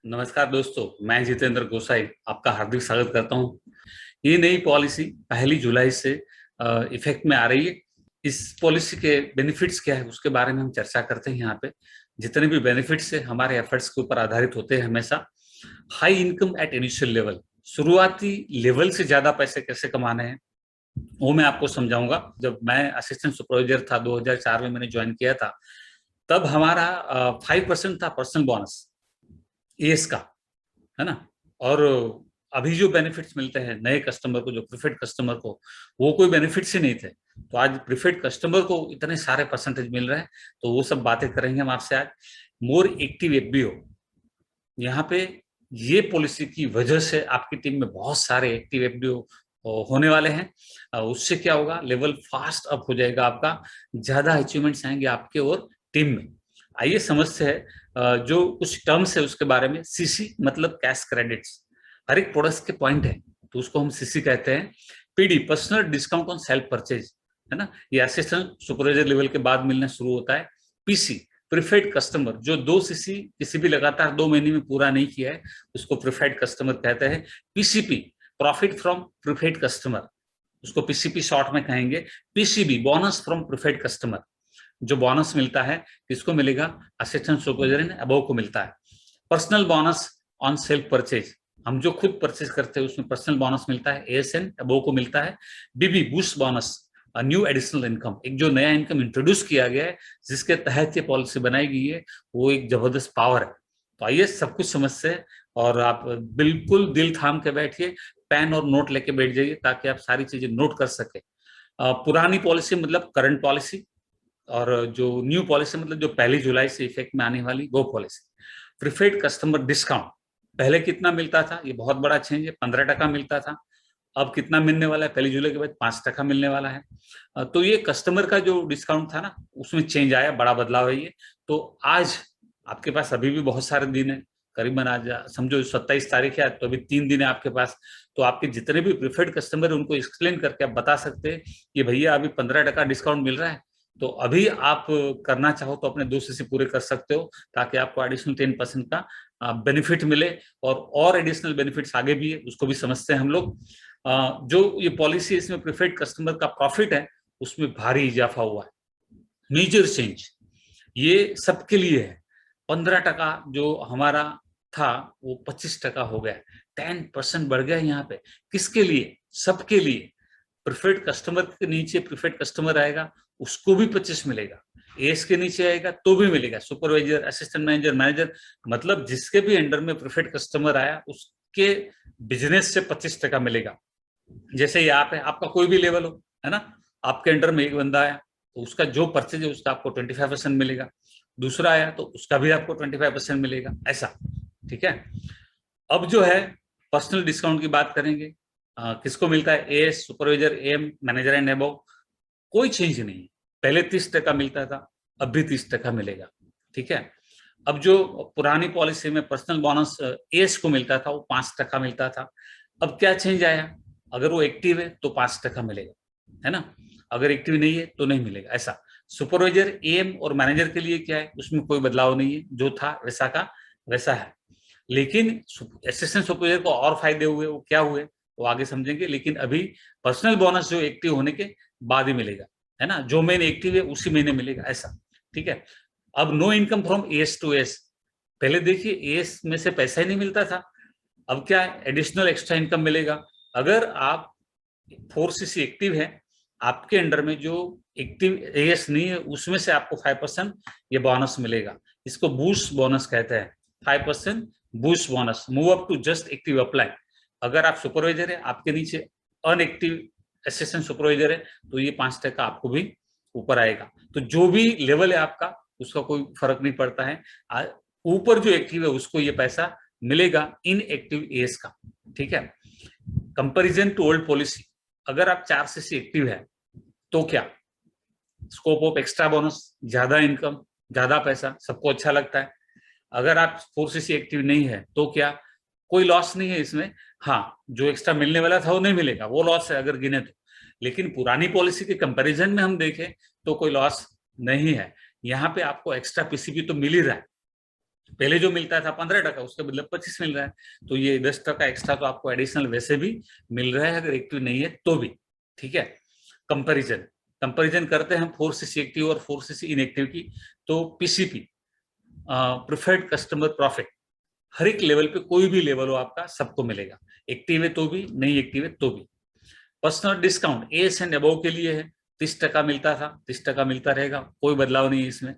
नमस्कार दोस्तों, मैं जितेंद्र गोसाई आपका हार्दिक स्वागत करता हूं। ये नई पॉलिसी 1 जुलाई से इफेक्ट में आ रही है। इस पॉलिसी के बेनिफिट्स क्या है उसके बारे में हम चर्चा करते हैं। यहाँ पे जितने भी बेनिफिट्स है हमारे एफर्ट्स के ऊपर आधारित होते हैं हमेशा। High income at initial level, शुरुआती लेवल से ज्यादा पैसे कैसे कमाने हैं वो मैं आपको समझाऊंगा। जब मैं असिस्टेंट सुपरवाइजर था 2004 में मैंने ज्वाइन किया था, तब हमारा 5% था पर्सनल बोनस एस का, है ना। और अभी जो बेनिफिट्स मिलते हैं नए कस्टमर को, जो प्रीफेड कस्टमर को, वो कोई बेनिफिट्स ही नहीं थे। तो आज प्रीफेड कस्टमर को इतने सारे परसेंटेज मिल रहे हैं, तो वो सब बातें करेंगे हम आपसे आज। मोर एक्टिव एफबीओ, यहाँ पे ये पॉलिसी की वजह से आपकी टीम में बहुत सारे एक्टिव एफबीओ होने वाले हैं। उससे क्या होगा, लेवल फास्ट अप हो जाएगा आपका, ज्यादा अचीवमेंट्स आएंगे आपके और टीम में। आइए समझते हैं जो कुछ टर्म्स है उसके बारे में। सीसी मतलब कैश क्रेडिट्स, हर एक प्रोडक्ट के पॉइंट है तो उसको हम सीसी कहते हैं। PD personal discount on self purchase, है ना, ये असिस्टेंट सुपरवाइजर लेवल के बाद मिलना शुरू होता है। पीसी प्रीफेड कस्टमर, जो 2 सीसी किसी भी लगातार 2 महीने में पूरा नहीं किया है उसको प्रीफेड कस्टमर कहते हैं। PCP profit from preferred customer, उसको पीसीपी शॉर्ट में कहेंगे। PCB bonus from preferred customer, जो बोनस मिलता है किसको मिलेगा, असिस्टेंट सुपरवाइजर एंड अबव को मिलता है। Personal bonus on self purchase, हम जो खुद परचेज करते हैं उसमें पर्सनल बोनस मिलता है, एएसएन अबव को मिलता है। बीबी boost bonus, new additional income, एक जो नया इनकम इंट्रोड्यूस किया गया है जिसके तहत ये पॉलिसी बनाई गई है, वो एक जबरदस्त पावर है। तो आइए सब कुछ समझते हैं, और आप बिल्कुल दिल थाम के बैठिए, पेन और नोट लेके बैठ जाइए ताकि आप सारी चीजें नोट कर सके। पुरानी पॉलिसी मतलब करंट पॉलिसी, और जो न्यू पॉलिसी मतलब जो 1 जुलाई से इफेक्ट में आने वाली वो पॉलिसी। प्रीफेड कस्टमर डिस्काउंट, पहले कितना मिलता था, ये बहुत बड़ा चेंज है, 15% मिलता था। अब कितना मिलने वाला है, 1 जुलाई के बाद 5% मिलने वाला है। तो ये कस्टमर का जो डिस्काउंट था ना, उसमें चेंज आया, बड़ा बदलाव है ये। तो आज आपके पास अभी भी बहुत सारे दिन है, करीबन आज समझो 27 तारीख है, तो अभी 3 दिन है आपके पास। तो आपके जितने भी प्रीफेड कस्टमर है उनको एक्सप्लेन करके आप बता सकते हैं कि भैया अभी 15% डिस्काउंट मिल रहा है, तो अभी आप करना चाहो तो अपने 2 सीसी पूरे कर सकते हो, ताकि आपको एडिशनल 10% का बेनिफिट मिले। और एडिशनल बेनिफिट्स आगे भी है, उसको भी समझते हैं हम लोग। जो ये पॉलिसी, इसमें प्रीफेड कस्टमर का प्रॉफिट है उसमें भारी इजाफा हुआ है, मेजर चेंज, ये सबके लिए है। 15% जो हमारा था वो 25% हो गया, 10% बढ़ गया यहाँ पे। किसके लिए, सबके लिए। प्रीफेड कस्टमर के नीचे प्रीफेड कस्टमर आएगा उसको भी 25 मिलेगा, एस के नीचे आएगा तो भी मिलेगा, सुपरवाइजर, असिस्टेंट मैनेजर, मैनेजर, मतलब जिसके भी अंडर में प्रीफेड कस्टमर आया उसके बिजनेस से 25% मिलेगा। जैसे ये आप है, आपका कोई भी लेवल हो, है ना, आपके अंडर में एक बंदा आया तो उसका जो परचेज है उसका आपको 25% मिलेगा, दूसरा आया तो उसका भी आपको 25% मिलेगा, ऐसा। ठीक है। अब जो है पर्सनल डिस्काउंट की बात करेंगे। किसको मिलता है, AS, supervisor, M, manager and above, कोई चेंज नहीं है। पहले 30% मिलता था, अब भी 30% मिलेगा। ठीक है। अब जो पुरानी पॉलिसी में पर्सनल बोनस एएस को मिलता था वो 5% मिलता था। अब क्या चेंज आया, अगर वो एक्टिव है तो 5% मिलेगा, है ना, अगर एक्टिव नहीं है तो नहीं मिलेगा, ऐसा। सुपरवाइजर, एम और मैनेजर के लिए क्या है, उसमें कोई बदलाव नहीं है, जो था वैसा का वैसा है। लेकिन असिस्टेंट सुपरवाइजर को और फायदे हुए, वो क्या हुए वो आगे समझेंगे। लेकिन अभी पर्सनल बोनस जो एक्टिव होने के बाद ही मिलेगा, है ना, जो महीने एक्टिव है उसी महीने मिलेगा, ऐसा। ठीक है। अब no income from S to S, पहले देखिए एस में से पैसा ही नहीं मिलता था, अब क्या है, एडिशनल एक्स्ट्रा इनकम मिलेगा। अगर आप 4 सीसी एक्टिव है, आपके अंडर में जो एक्टिव एएस नहीं है उसमें से आपको 5% ये बोनस मिलेगा, इसको बूस्ट बोनस कहते हैं। 5% boost bonus, move up to just active apply. अगर आप सुपरवाइजर है, आपके नीचे अनएक्टिव असिस्टेंट सुपरवाइजर है, तो ये 5% आपको भी ऊपर आएगा। तो जो भी लेवल है आपका उसका कोई फर्क नहीं पड़ता है, ऊपर जो एक्टिव है उसको ये पैसा मिलेगा इन एक्टिव एएस का। ठीक है। कंपैरिजन टू ओल्ड पॉलिसी, अगर आप 4 सीसी एक्टिव है तो क्या, स्कोप ऑफ एक्स्ट्रा बोनस, ज्यादा इनकम, ज्यादा पैसा, सबको अच्छा लगता है। अगर आप 4 सीसी एक्टिव नहीं है तो क्या, कोई लॉस नहीं है इसमें। हाँ, जो एक्स्ट्रा मिलने वाला था वो नहीं मिलेगा, वो लॉस है अगर गिने तो। लेकिन पुरानी पॉलिसी के कंपैरिजन में हम देखें तो कोई लॉस नहीं है, यहाँ पे आपको एक्स्ट्रा पीसीबी तो मिल ही रहा है। पहले जो मिलता था 15%, उसके बदले 25 मिल रहा है, तो ये 10% एक्स्ट्रा तो आपको एडिशनल वैसे भी मिल रहा है अगर एक्टिव नहीं है तो भी। ठीक है, कंपैरिजन कंपैरिजन करते हैं हम 4cc एक्टिव और 4cc इनएक्टिव की। तो पीसीपी, प्रिफर्ड कस्टमर प्रॉफिट, हर एक लेवल पे कोई भी लेवल हो आपका सबको मिलेगा, एक्टिव है तो भी, नहीं एक्टिव है तो भी। Personal discount S and above के लिए है, 30% मिलता था, 30% मिलता रहेगा, कोई बदलाव नहीं है इसमें।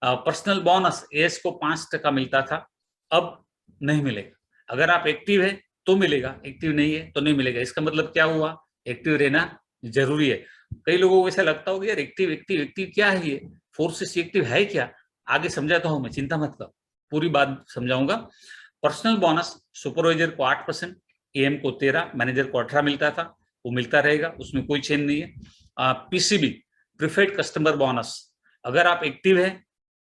पर्सनल बोनस एस को 5% मिलता था, अब नहीं मिलेगा। अगर आप एक्टिव है तो मिलेगा, एक्टिव नहीं है तो नहीं मिलेगा। इसका मतलब क्या हुआ, एक्टिव रहना जरूरी है। कई लोगों को ऐसा लगता होगा यार एक्टिव एक्टिव एक्टिव क्या है ये, 4cc एक्टिव है क्या, आगे समझाता हूं मैं, चिंता मत करो, पूरी बात समझाऊंगा। पर्सनल बोनस सुपरवाइजर को 8%, एएम को 13%, मैनेजर को 18% मिलता था, वो मिलता रहेगा, उसमें कोई चेंज नहीं है। पीसीबी, प्रीफर्ड कस्टमर बोनस, अगर आप एक्टिव है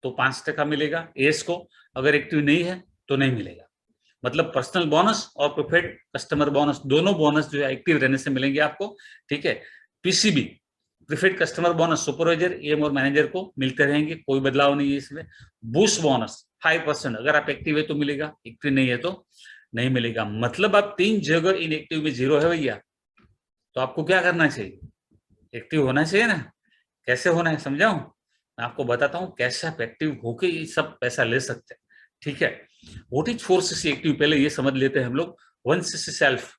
तो 5% मिलेगा एस को, अगर एक्टिव नहीं है तो नहीं मिलेगा। मतलब पर्सनल बोनस और प्रीफर्ड कस्टमर बोनस, दोनों बोनस जो है एक्टिव रहने से मिलेंगे आपको। ठीक है, PCB, preferred customer bonus supervisor, am और मैनेजर को मिलते रहेंगे, कोई बदलाव नहीं है इसमें। बूस्ट बोनस 5%, अगर आप एक्टिव है तो मिलेगा, एक्टिव नहीं है तो नहीं मिलेगा। मतलब आप 3 जगह इनएक्टिव में जीरो है भैया, तो आपको क्या करना चाहिए, एक्टिव होना चाहिए ना। कैसे होना है समझाऊं, मैं आपको बताता हूं कैसे आप एक्टिव होके ये सब पैसा ले सकते हैं। ठीक है, व्हाट इज 4cc एक्टिव, पहले ये समझ लेते हैं हम लोग। 1cc self,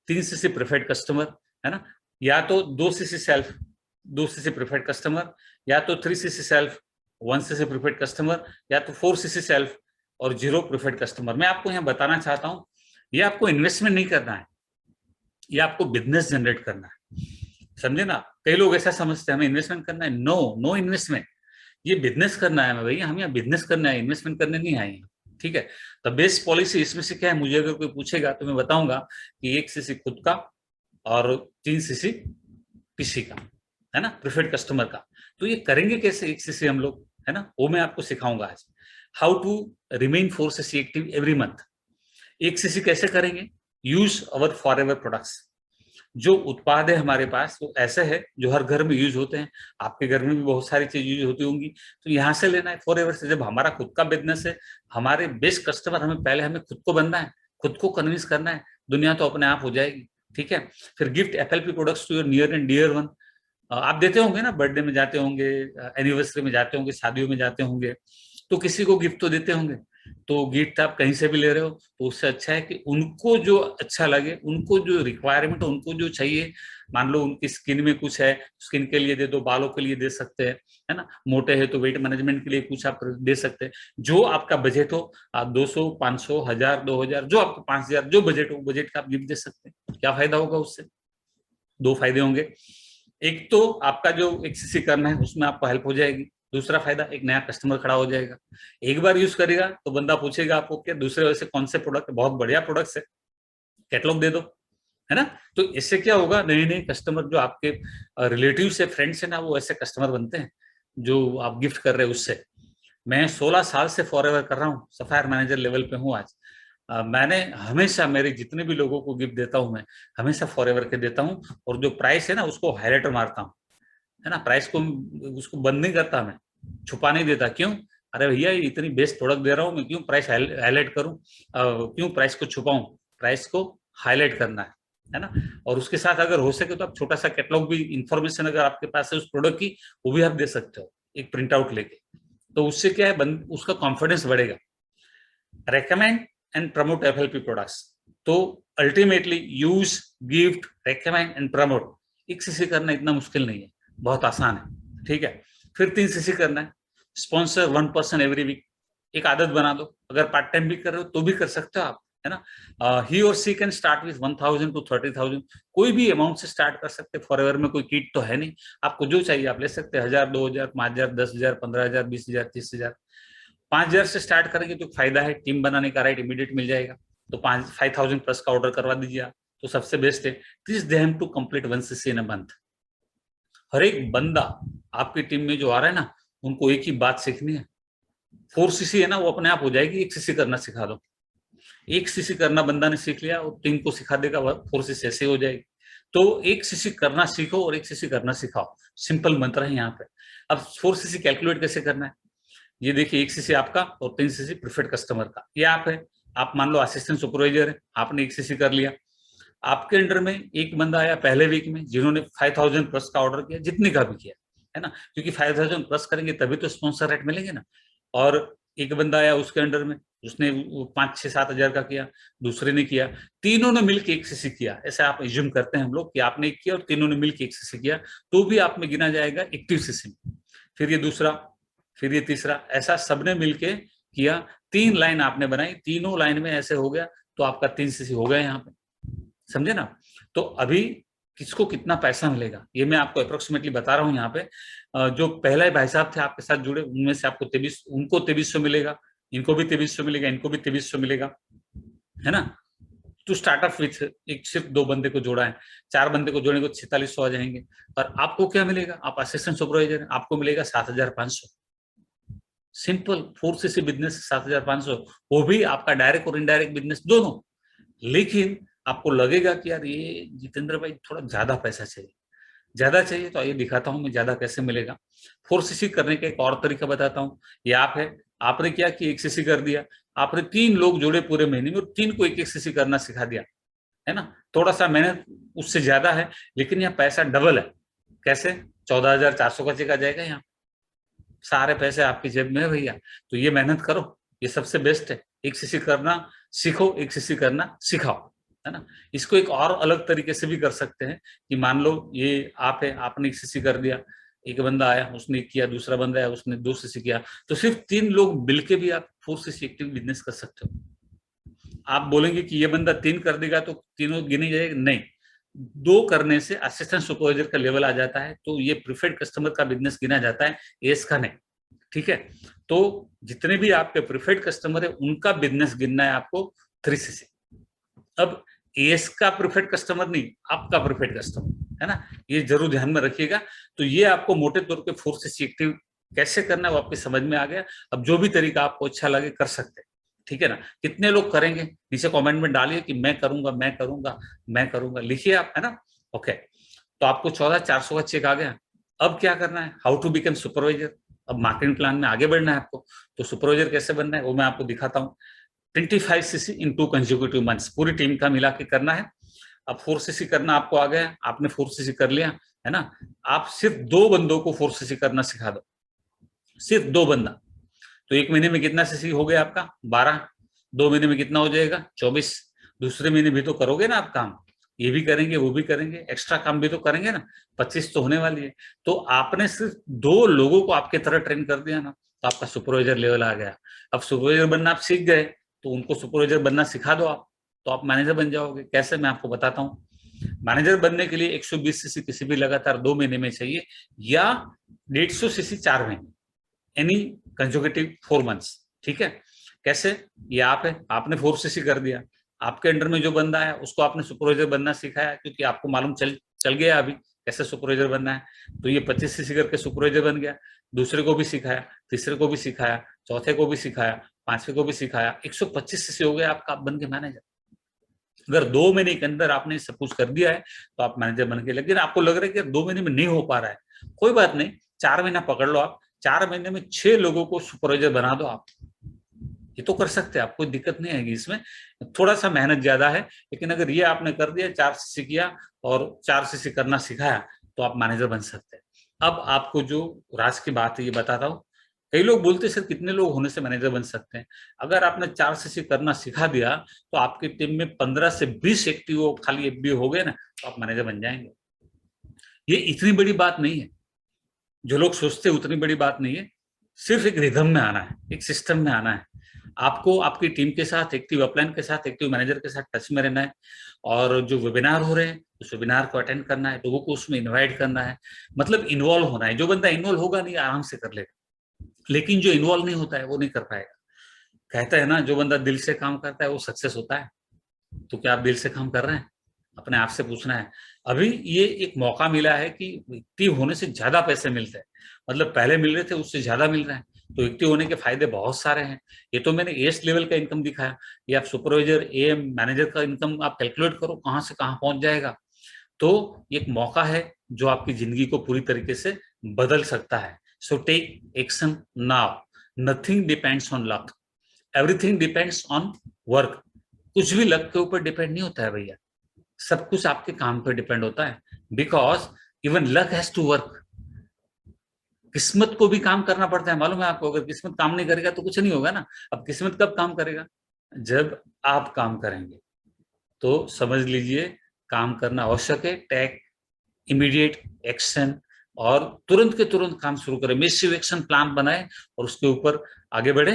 3cc preferred customer, है ना, या तो 2cc self, 2cc preferred customer, या तो 3cc self, 1cc preferred customer, या तो 4cc सेल्फ और 0 प्रेफर्ड कस्टमर। मैं आपको यहाँ बताना चाहता हूँ, ये आपको इन्वेस्टमेंट नहीं करना है, ये आपको बिजनेस जनरेट करना है, समझे ना। कई लोग ऐसा समझते हैं हमें इन्वेस्टमेंट करना है, नो नो इन्वेस्टमेंट, ये बिजनेस करना है भैया, हम यहाँ बिजनेस करना है, इन्वेस्टमेंट करने नहीं आए हैं। ठीक है, तो बेस्ट पॉलिसी इसमें से क्या है, मुझे अगर कोई पूछेगा तो मैं बताऊंगा कि 1cc खुद का और 3cc पीसी का, है ना, प्रीफर्ड कस्टमर का। तो ये करेंगे कैसे 1cc हम लोग, है ना, वो मैं आपको सिखाऊंगा आज। How to remain 4cc active every month. 1cc कैसे करेंगे, use our forever products, जो उत्पाद है हमारे पास वो ऐसे है जो हर घर में यूज होते हैं, आपके घर में भी बहुत सारी चीज यूज होती होंगी, तो यहाँ से लेना है फॉर एवर से। जब हमारा खुद का बिजनेस है, हमारे बेस्ट कस्टमर हमें पहले हमें खुद को बनना है, खुद को कन्विंस करना है, दुनिया तो अपने आप हो जाएगी। ठीक है, फिर gift FLP products to your near and dear one, आप देते होंगे ना, बर्थडे में जाते होंगे, एनिवर्सरी में जाते होंगे, शादियों में जाते होंगे, तो किसी को गिफ्ट तो देते होंगे। तो गिफ्ट आप कहीं से भी ले रहे हो तो उससे अच्छा है कि उनको जो अच्छा लगे, उनको जो रिक्वायरमेंट, उनको जो चाहिए, मान लो उनकी स्किन में कुछ है, स्किन के लिए दे दो, बालों के लिए दे सकते हैं, है ना, मोटे है तो वेट मैनेजमेंट के लिए कुछ आप दे सकते हैं, जो आपका बजट हो, आप 200, 500, 1000, 2000, जो आपको 5000 जो बजट हो, बजट का आप गिफ्ट दे सकते हैं। क्या फायदा होगा उससे, दो फायदे होंगे। एक तो आपका जो एक्ससी करना है उसमें आपको हेल्प हो जाएगी, दूसरा फायदा एक नया कस्टमर खड़ा हो जाएगा, एक बार यूज करेगा तो बंदा पूछेगा आपको क्या दूसरे वैसे कौन से प्रोडक्ट, बहुत बढ़िया प्रोडक्ट्स है, कैटलॉग दे दो, है ना। तो इससे क्या होगा, नए नए कस्टमर जो आपके रिलेटिव से, फ्रेंड्स है ना, वो ऐसे कस्टमर बनते हैं जो आप गिफ्ट कर रहे हैं उससे। मैं 16 साल से फॉरएवर कर रहा हूँ, सफायर मैनेजर लेवल पे हूँ आज। मैंने हमेशा मेरे जितने भी लोगों को गिफ्ट देता हूँ मैं हमेशा फॉरएवर के देता हूँ, और जो प्राइस है ना उसको हाईलाइटर मारता हूँ, है ना, प्राइस को उसको बंद नहीं करता, मैं छुपा नहीं देता। क्यों, अरे भैया ये इतनी बेस्ट प्रोडक्ट दे रहा हूँ मैं, क्यों प्राइस हाईलाइट करूँ, क्यों प्राइस को छुपाऊं, प्राइस को हाईलाइट करना है ना। और उसके साथ अगर हो सके तो आप छोटा सा कैटलॉग भी, इंफॉर्मेशन अगर आपके पास है उस प्रोडक्ट की, वो भी आप दे सकते हो एक प्रिंट आउट लेके। तो उससे क्या है, उसका कॉन्फिडेंस बढ़ेगा। Recommend and promote FLP products, तो ultimately use, gift, recommend and promote, एक सीसी करना इतना मुश्किल नहीं है, बहुत आसान है। ठीक है, फिर 3cc करना है, स्पॉन्सर 1% एवरी वीक, एक आदत बना दो, अगर पार्ट टाइम भी कर रहे हो तो भी कर सकते हो आप, है ना। ही और सी कैन स्टार्ट विथ 1000 to 30,000, कोई भी अमाउंट से स्टार्ट कर सकते हैं, फॉर एवर में कोई किट तो है नहीं, आपको जो चाहिए आप ले सकते हैं, 1000, 2000, 5000, 10,000, 15,000, 20,000, 30,000। 5,000 से स्टार्ट करेंगे तो फायदा है, टीम बनाने का राइट इमीडिएट मिल जाएगा, तो 5,000 प्लस का ऑर्डर करवा दीजिए आप, तो सबसे बेस्ट है। Teach them to complete 1cc in a month. हर एक बंदा आपकी टीम में जो आ रहा है ना, उनको एक ही बात सीखनी है, 4cc है ना, वो अपने आप हो जाएगी, 1cc करना सिखा दो, 1cc करना बंदा ने सीख लिया और टीम को सिखा देगा, 4cc ऐसे हो जाएगी। तो 1cc करना सीखो और 1cc करना सिखाओ, सिंपल मंत्र है यहाँ पे। अब 4cc कैलकुलेट कैसे करना है, ये देखिए 1 सीसी आपका और 3 सीसी प्रीफर्ड कस्टमर का। ये आप है, आप मान लो असिस्टेंट सुपरवाइजर है, आपने 1 सीसी कर लिया। आपके अंडर में एक बंदा आया पहले वीक में जिन्होंने 5000 प्लस का ऑर्डर किया, जितने का भी किया, है ना, क्योंकि 5000 प्लस करेंगे तभी तो स्पॉन्सर रेट मिलेंगे ना। और एक बंदा आया उसके अंडर में, उसने 5-6-7 हजार का किया, दूसरे ने किया, तीनों ने मिलकर 1 सीसी किया। ऐसे आप एज्यूम करते हैं हम लोग कि आपने एक किया और तीनों ने मिलकर 1 सीसी किया, तो भी आप में गिना जाएगा एक्टिव सीसी। फिर ये दूसरा, फिर ये तीसरा, ऐसा सबने मिलके किया। 3 लाइन आपने बनाई, तीनों लाइन में ऐसे हो गया, तो आपका 3 सीसी हो गया यहाँ पे, समझे ना। तो अभी किसको कितना पैसा मिलेगा ये मैं आपको अप्रोक्सीमेटली बता रहा हूँ यहाँ पे। जो पहले भाई साहब थे आपके साथ जुड़े, उनमें से आपको 23, उनको 2300 मिलेगा, इनको भी 2300 मिलेगा, इनको भी 2300 मिलेगा, है ना। टू स्टार्ट ऑफ विथ, एक सिर्फ 2 बंदे को जोड़ा है, 4 बंदे को जोड़ेंगे तो 4600 आ जाएंगे। और आपको क्या मिलेगा, आप असिस्टेंट सुपरवाइजर है, आपको मिलेगा 7500। सिंपल 4 सीसी बिजनेस 7500, वो भी आपका डायरेक्ट और इनडायरेक्ट बिजनेस दोनों। लेकिन आपको लगेगा कि यार ये जितेंद्र भाई थोड़ा ज्यादा पैसा चाहिए, ज्यादा चाहिए, तो ये दिखाता हूं मैं ज्यादा कैसे मिलेगा। 4 सीसी करने का एक और तरीका बताता हूँ। ये आप है, आपने क्या कि 1 सीसी कर दिया, आपने 3 लोग जोड़े पूरे महीने में और 3 को 1-1 सीसी करना सिखा दिया, है ना। थोड़ा सा मेहनत उससे ज्यादा है, लेकिन यहाँ पैसा डबल है। कैसे? 14,400 का चेक आ जाएगा यहाँ, सारे पैसे आपकी जेब में है भैया। तो ये मेहनत करो, ये सबसे बेस्ट है। 1 सीसी करना सीखो, 1 सीसी करना सिखाओ, है ना। इसको एक और अलग तरीके से भी कर सकते हैं कि मान लो ये आप है, आपने 1 सीसी कर दिया, एक बंदा आया उसने किया, दूसरा बंदा आया उसने 2 सीसी किया, तो सिर्फ 3 लोग मिलके भी आप 4 सीसी एक्टिव बिजनेस कर सकते हो। आप बोलेंगे कि ये बंदा 3 कर देगा तो तीनों गिने जाएगा, नहीं। 2 करने से असिस्टेंट सुपरवाइजर का लेवल आ जाता है, तो ये प्रीफर्ड कस्टमर का बिजनेस गिना जाता है, एस का नहीं। ठीक है, तो जितने भी आपके प्रीफर्ड कस्टमर है उनका बिजनेस गिनना है आपको 3 सीसी। अब एस का प्रीफर्ड कस्टमर नहीं, आपका प्रीफर्ड कस्टमर, है ना, ये जरूर ध्यान में रखिएगा। तो ये आपको मोटे तौर पे 4 सीसी एक्टिव कैसे करना है वो आपकी समझ में आ गया। अब जो भी तरीका आपको अच्छा लगे कर सकते हैं, ठीक है ना। कितने लोग करेंगे नीचे कमेंट में डालिए कि मैं करूंगा, मैं करूंगा, मैं करूंगा, लिखिए आप, है ना। ओके, तो आपको 14,400 का चेक आ गया। अब क्या करना है, हाउ टू बिकम सुपरवाइजर। अब मार्केटिंग प्लान में आगे बढ़ना है आपको, तो सुपरवाइजर कैसे बनना है वो मैं आपको दिखाता हूँ। 25 सीसी इन 2 कंसेक्यूटिव मंथ्स, पूरी टीम का मिला के करना है। अब 4 सीसी करना आपको आ गया, आपने 4 सीसी कर लिया, है ना। आप सिर्फ 2 बंदों को 4 सीसी करना सिखा दो, सिर्फ 2 बंदा। तो 1 महीने में कितना सीसी हो गया आपका? 12। 2 महीने में कितना हो जाएगा? 24। दूसरे महीने भी तो करोगे ना आप काम, ये भी करेंगे वो भी करेंगे, एक्स्ट्रा काम भी तो करेंगे ना, 25 तो होने वाली है। तो आपने सिर्फ 2 लोगों को आपके तरह ट्रेन कर दिया ना, तो आपका सुपरवाइजर लेवल आ गया। अब सुपरवाइजर बनना आप सीख गए, तो उनको सुपरवाइजर बनना सिखा दो आप, तो आप मैनेजर बन जाओगे। कैसे, मैं आपको बताता हूँ। मैनेजर बनने के लिए 120 सीसी किसी भी लगातार 2 महीने में चाहिए, या 150 सीसी 4 महीने, एनी कंसेक्यूटिव 4 मंथ्स। ठीक है, कैसे? ये आप है, आपने 4 सीसी कर दिया, आपके अंडर में जो बंदा है उसको आपने सुपरवाइजर बनना सिखाया, क्योंकि आपको मालूम चल गया अभी कैसे सुपरवाइजर बनना है। तो ये 25 सीसी करके सुपरवाइजर बन गया। दूसरे को भी सिखाया, तीसरे को भी सिखाया, चौथे को भी सिखाया, पांचवे को भी सिखाया, 125 सीसी हो गया आपका, आप बन के मैनेजर। अगर 2 महीने के अंदर आपने सब कुछ कर दिया है तो आप मैनेजर बन के, लेकिन आपको लग रहा है कि 2 महीने में नहीं हो पा रहा है, कोई बात नहीं, 4 महीना पकड़ लो आप। 4 महीने में 6 लोगों को सुपरवाइजर बना दो आप, ये तो कर सकते हैं आप, कोई दिक्कत नहीं आएगी इसमें। थोड़ा सा मेहनत ज्यादा है, लेकिन अगर ये आपने कर दिया, 4 सीसी किया और 4 सीसी करना सिखाया, तो आप मैनेजर बन सकते हैं। अब आपको जो राज की बात है ये बताता हूँ। कई लोग बोलते हैं सर कितने लोग होने से मैनेजर बन सकते हैं। अगर आपने 4 सीसी करना सिखा दिया, तो आपकी टीम में 15 से 20 एक्टिव खाली एफबी हो गए ना, तो आप मैनेजर बन जाएंगे। ये इतनी बड़ी बात नहीं है, जो लोग सोचते हैं उतनी बड़ी बात नहीं है। सिर्फ एक रिदम में आना है, एक सिस्टम में आना है। आपको आपकी टीम के साथ, एक्टिव अपलाइन के साथ, एक्टिव मैनेजर के साथ टच में रहना है। और जो वेबिनार हो रहे हैं उस वेबिनार को अटेंड करना है, लोगों को उसमें इनवाइट करना है, मतलब इन्वॉल्व होना है। जो बंदा इन्वॉल्व होगा नहीं आराम से कर लेगा, लेकिन जो इन्वॉल्व नहीं होता है वो नहीं कर पाएगा। कहता है ना, जो बंदा दिल से काम करता है वो सक्सेस होता है। तो क्या आप दिल से काम कर रहे हैं? अपने आप से पूछना है। अभी ये एक मौका मिला है कि एक्टिव होने से ज्यादा पैसे मिलते हैं, मतलब पहले मिल रहे थे उससे ज्यादा मिल रहे हैं। तो एक्टिव होने के फायदे बहुत सारे हैं। ये तो मैंने एस लेवल का इनकम दिखाया, ये आप सुपरवाइजर, एएम, मैनेजर का इनकम आप कैलकुलेट करो कहां से कहां पहुंच जाएगा। तो एक मौका है जो आपकी जिंदगी को पूरी तरीके से बदल सकता है। So take action now, nothing depends on luck, everything depends on work. कुछ भी लक के ऊपर डिपेंड नहीं होता है भैया, सब कुछ आपके काम पर डिपेंड होता है। Because even luck has to work. किस्मत को भी काम करना पड़ता है, मालूम है आपको? अगर किस्मत काम नहीं करेगा तो कुछ नहीं होगा ना। अब किस्मत कब काम करेगा? जब आप काम करेंगे। तो समझ लीजिए काम करना आवश्यक है। टेक इमीडिएट एक्शन और तुरंत के तुरंत काम शुरू करें, मिसिव एक्शन प्लान बनाए और उसके ऊपर आगे बढ़े।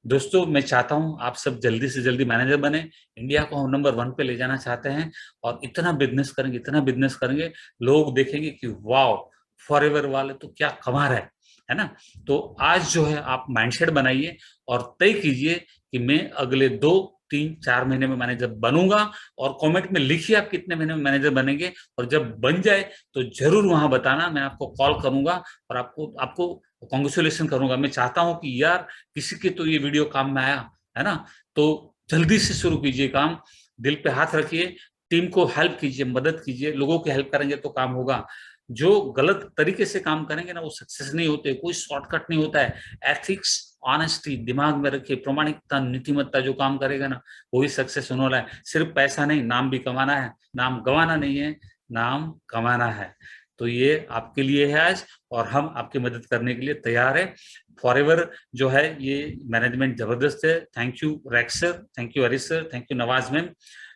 दोस्तों, मैं चाहता हूं आप सब जल्दी से जल्दी मैनेजर बने। इंडिया को हम नंबर 1 पे ले जाना चाहते हैं और इतना बिजनेस करेंगे, इतना बिजनेस करेंगे, लोग देखेंगे कि वाओ, फॉरएवर वाले तो क्या कमा रहे हैं, है ना। तो आज जो है आप माइंडसेट बनाइए और तय कीजिए कि मैं अगले 2, 3, 4 महीने में मैनेजर बनूंगा। और कमेंट में लिखिए आप कितने महीने में मैनेजर बनेंगे, और जब बन जाए तो जरूर वहां बताना, मैं आपको कॉल करूंगा और आपको आपको कॉन्ग्रेचुलेशन करूंगा। मैं चाहता हूं कि यार किसी के तो ये वीडियो काम में आया, है ना। तो जल्दी से शुरू कीजिए काम, दिल पे हाथ रखिए, टीम को हेल्प कीजिए, मदद कीजिए। लोगों की हेल्प करेंगे तो काम होगा। जो गलत तरीके से काम करेंगे ना, वो सक्सेस नहीं होते, कोई शॉर्टकट नहीं होता है। एथिक्स, ऑनेस्टी दिमाग में रखिए, प्रामाणिकता, नीतिमत्ता जो काम करेगा ना, वो ही सक्सेस होने वाला है। सिर्फ पैसा नहीं, नाम भी कमाना है। नाम गंवाना नहीं है, नाम कमाना है। तो ये आपके लिए है आज, और हम आपकी मदद करने के लिए तैयार है। फॉरएवर जो है ये मैनेजमेंट जबरदस्त है। थैंक यू रैक्स sir, thank you Harish sir, thank you Nawaz ma'am.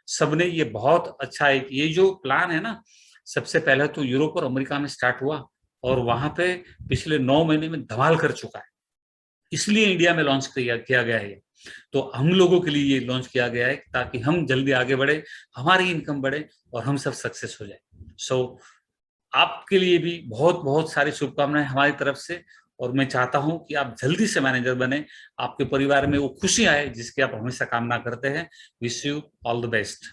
सबने ये बहुत अच्छा है। ये जो प्लान है ना, सबसे पहले तो यूरोप और अमेरिका में स्टार्ट हुआ और वहां पे पिछले 9 महीने में धमाल कर चुका है। इसलिए इंडिया में लॉन्च किया गया है। तो हम लोगों के लिए ये लॉन्च किया गया है ताकि हम जल्दी आगे बढ़े, हमारी इनकम बढ़े और हम सब सक्सेस हो जाए। सो आपके लिए भी बहुत बहुत सारी शुभकामनाएं हमारी तरफ से, और मैं चाहता हूं कि आप जल्दी से मैनेजर बने, आपके परिवार में वो खुशी आए जिसकी आप हमेशा कामना करते हैं। Wish you all the best.